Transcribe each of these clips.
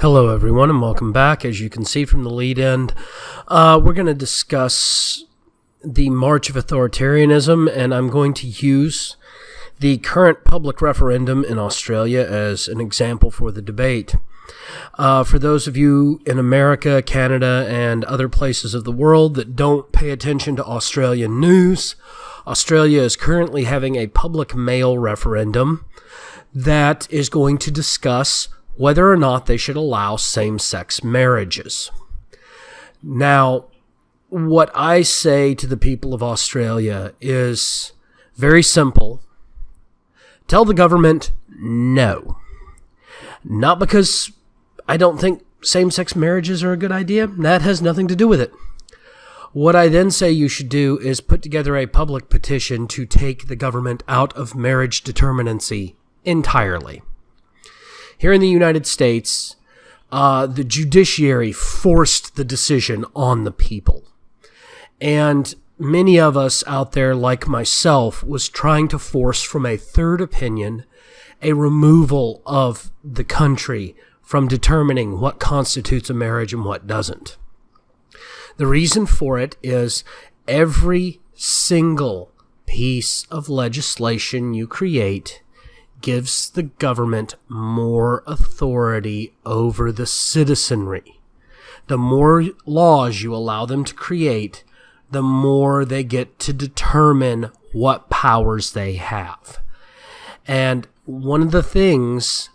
Hello everyone and welcome back. As you can see from the lead-in, we're going to discuss the march of authoritarianism, and I'm going to use the current public referendum in Australia as an example for the debate. For those of you in America, Canada, and other places of the world that don't pay attention to Australian news, Australia is currently having a public mail referendum that is going to discuss whether or not they should allow same-sex marriages. Now, what I say to the people of Australia is very simple. Tell the government no. Not because I don't think same-sex marriages are a good idea. That has nothing to do with it. What I then say you should do is put together a public petition to take the government out of marriage determinacy entirely. Here in the United States, the judiciary forced the decision on the people. And many of us out there, like myself, was trying to force from a third opinion a removal of the country from determining what constitutes a marriage and what doesn't. The reason for it is every single piece of legislation you create gives the government more authority over the citizenry. The more laws you allow them to create, the more they get to determine what powers they have. And one of the things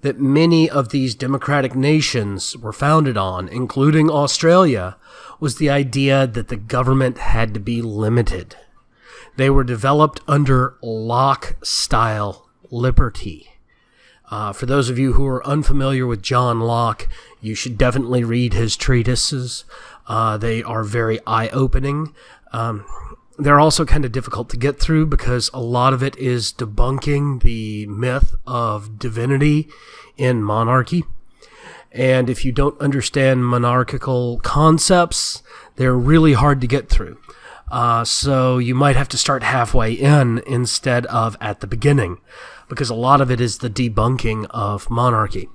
that many of these democratic nations were founded on, including Australia, was the idea that the government had to be limited. They were developed under Locke-style liberty. For those of you who are unfamiliar with John Locke, you should definitely read his treatises. They are very eye-opening. They're also kind of difficult to get through because a lot of it is debunking the myth of divinity in monarchy. And if you don't understand monarchical concepts, they're really hard to get through. So you might have to start halfway in instead of at the beginning, because a lot of it is the debunking of monarchy.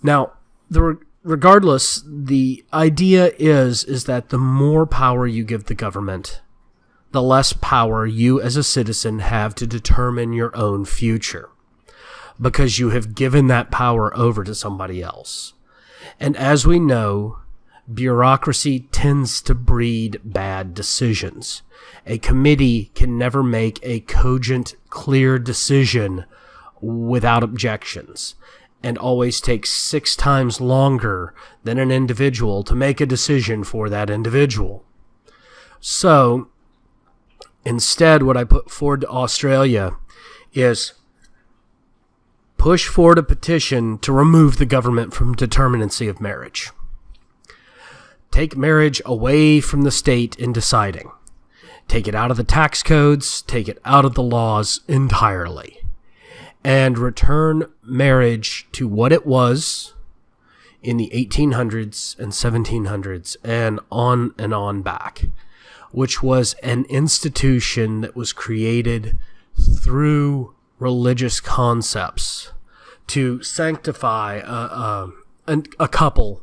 Now, regardless, the idea is that the more power you give the government, the less power you as a citizen have to determine your own future, because you have given that power over to somebody else. And as we know, bureaucracy tends to breed bad decisions. A committee can never make a cogent, clear decision without objections, and always takes 6 times longer than an individual to make a decision for that individual. So, instead, what I put forward to Australia is push forward a petition to remove the government from determinacy of marriage. Take marriage away from the state in deciding. Take it out of the tax codes, take it out of the laws entirely, and return marriage to what it was in the 1800s and 1700s and on back, which was an institution that was created through religious concepts to sanctify a couple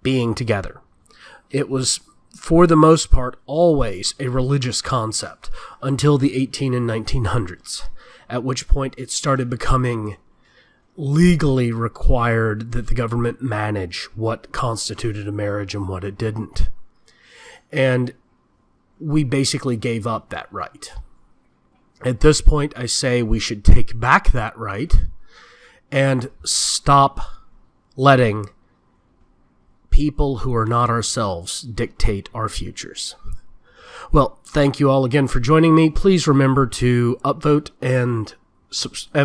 being together. It was, for the most part, always a religious concept until the 18 and 1900s, at which point it started becoming legally required that the government manage what constituted a marriage and what it didn't. And we basically gave up that right. At this point, I say we should take back that right and stop letting people who are not ourselves dictate our futures. Well, thank you all again for joining me. Please remember to upvote and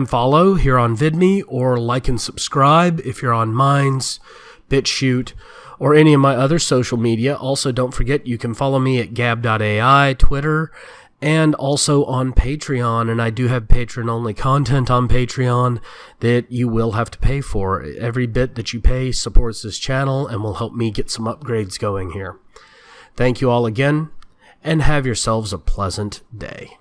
follow here on VidMe, or like and subscribe if you're on Minds, BitChute, or any of my other social media. Also, don't forget you can follow me at Gab.ai, Twitter, and also on Patreon. And I do have patron-only content on Patreon that you will have to pay for. Every bit that you pay supports this channel and will help me get some upgrades going here. Thank you all again, and have yourselves a pleasant day.